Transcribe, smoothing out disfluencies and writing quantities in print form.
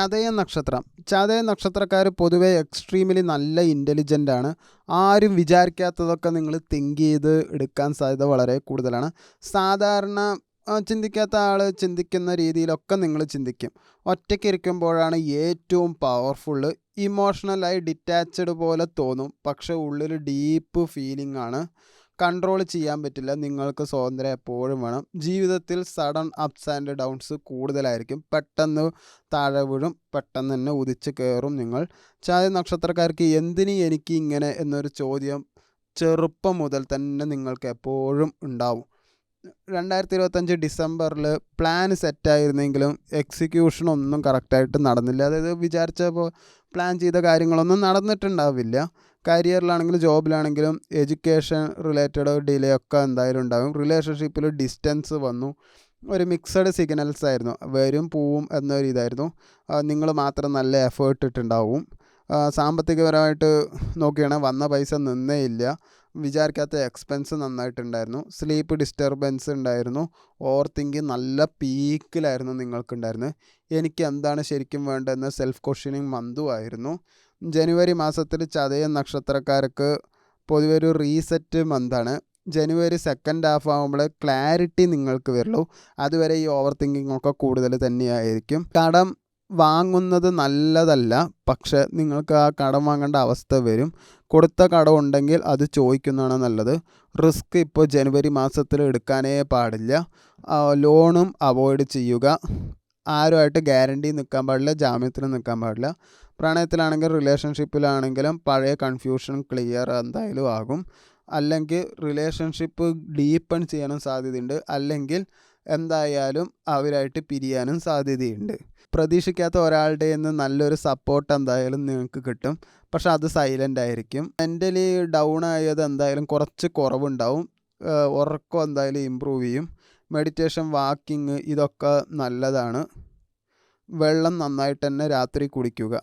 ചതയ നക്ഷത്രക്കാർ പൊതുവേ എക്സ്ട്രീമിലി നല്ല ഇൻ്റലിജൻ്റ് ആണ്. ആരും വിചാരിക്കാത്തതൊക്കെ നിങ്ങൾ തിങ്ക് ചെയ്ത് എടുക്കാൻ സാധ്യത വളരെ കൂടുതലാണ്. സാധാരണ ചിന്തിക്കാത്ത ആൾ ചിന്തിക്കുന്ന രീതിയിലൊക്കെ നിങ്ങൾ ചിന്തിക്കും. ഒറ്റയ്ക്ക് ഇരിക്കുമ്പോഴാണ് ഏറ്റവും പവർഫുള്ള്. ഇമോഷണലായി ഡിറ്റാച്ച്ഡ് പോലെ തോന്നും, പക്ഷെ ഉള്ളിൽ ഡീപ്പ് ഫീലിംഗ് ആണ്. കൺട്രോൾ ചെയ്യാൻ പറ്റില്ല. നിങ്ങൾക്ക് സ്വാതന്ത്ര്യം എപ്പോഴും വേണം. ജീവിതത്തിൽ സഡൻ അപ്സ് ആൻഡ് ഡൗൺസ് കൂടുതലായിരിക്കും. പെട്ടെന്ന് താഴെ വീഴും, പെട്ടെന്ന് തന്നെ ഉദിച്ച് കയറും നിങ്ങൾ. ചതയ നക്ഷത്രക്കാർക്ക് എന്തിന് എനിക്ക് ഇങ്ങനെ എന്നൊരു ചോദ്യം ചെറുപ്പം മുതൽ തന്നെ നിങ്ങൾക്ക് എപ്പോഴും ഉണ്ടാവും. 2025 ഡിസംബറിൽ പ്ലാൻ സെറ്റായിരുന്നെങ്കിലും എക്സിക്യൂഷനൊന്നും കറക്റ്റായിട്ട് നടന്നില്ല. അതായത് വിചാരിച്ചപ്പോൾ പ്ലാൻ ചെയ്ത കാര്യങ്ങളൊന്നും നടന്നിട്ടുണ്ടാവില്ല. കരിയറിലാണെങ്കിലും ജോബിലാണെങ്കിലും എഡ്യൂക്കേഷൻ റിലേറ്റഡ് ഡിലേ ഒക്കെ എന്തായാലും ഉണ്ടാകും. റിലേഷൻഷിപ്പിൽ ഡിസ്റ്റൻസ് വന്നു. ഒരു മിക്സഡ് സിഗ്നൽസ് ആയിരുന്നു. വരും പോവും എന്നൊരു ഇതായിരുന്നു. നിങ്ങൾ മാത്രം നല്ല എഫേർട്ട് ഇട്ടുണ്ടാവും. സാമ്പത്തികപരമായിട്ട് നോക്കുകയാണെങ്കിൽ വന്ന പൈസ നിന്നേ ഇല്ല. വിചാരിക്കാത്ത എക്സ്പെൻസ് നന്നായിട്ടുണ്ടായിരുന്നു. സ്ലീപ്പ് ഡിസ്റ്റർബൻസ് ഉണ്ടായിരുന്നു. ഓവർ തിങ്കിങ് നല്ല പീക്കിലായിരുന്നു നിങ്ങൾക്കുണ്ടായിരുന്നത്. എനിക്ക് എന്താണ് ശരിക്കും വേണ്ടതെന്ന് സെൽഫ് ക്വസ്റ്റ്യനിങ് മന്തുമായിരുന്നു. ജനുവരി മാസത്തിൽ ചതയ നക്ഷത്രക്കാർക്ക് പൊതുവെ ഒരു റീസെറ്റ് മന്താണ്. ജനുവരി സെക്കൻഡ് ഹാഫ് ആകുമ്പോൾ ക്ലാരിറ്റി നിങ്ങൾക്ക് വരുള്ളൂ. അതുവരെ ഈ ഓവർ തിങ്കിങ് ഒക്കെ കൂടുതൽ തന്നെയായിരിക്കും. കടം വാങ്ങുന്നത് നല്ലതല്ല, പക്ഷെ നിങ്ങൾക്ക് ആ കടം വാങ്ങേണ്ട അവസ്ഥ വരും. കൊടുത്ത കടം ഉണ്ടെങ്കിൽ അത് ചോദിക്കുന്നതാണ് നല്ലത്. റിസ്ക് ഇപ്പോൾ ജനുവരി മാസത്തിൽ എടുക്കാനേ പാടില്ല. ലോണും അവോയ്ഡ് ചെയ്യുക. ആരുമായിട്ട് ഗ്യാരണ്ടി നിൽക്കാൻ പാടില്ല, ജാമ്യത്തിന് നിൽക്കാൻ പാടില്ല. പ്രണയത്തിലാണെങ്കിലും റിലേഷൻഷിപ്പിലാണെങ്കിലും പഴയ കൺഫ്യൂഷൻ ക്ലിയർ എന്തായാലും ആകും. അല്ലെങ്കിൽ റിലേഷൻഷിപ്പ് ഡീപ്പൺ ചെയ്യാനും സാധ്യതയുണ്ട്. അല്ലെങ്കിൽ എന്തായാലും അവരായിട്ട് പിരിയാനും സാധ്യതയുണ്ട്. പ്രതീക്ഷിക്കാത്ത ഒരാളുടെ നിന്ന് നല്ലൊരു സപ്പോർട്ട് എന്തായാലും നിങ്ങൾക്ക് കിട്ടും. പക്ഷെ അത് സൈലൻ്റ് ആയിരിക്കും. മെൻ്റലി ഡൗൺ ആയത് എന്തായാലും കുറച്ച് കുറവുണ്ടാവും. ഉറക്കം എന്തായാലും ഇമ്പ്രൂവ് ചെയ്യും. മെഡിറ്റേഷൻ, വാക്കിങ് ഇതൊക്കെ നല്ലതാണ്. വെള്ളം നന്നായിട്ട് തന്നെ രാത്രി കുടിക്കുക.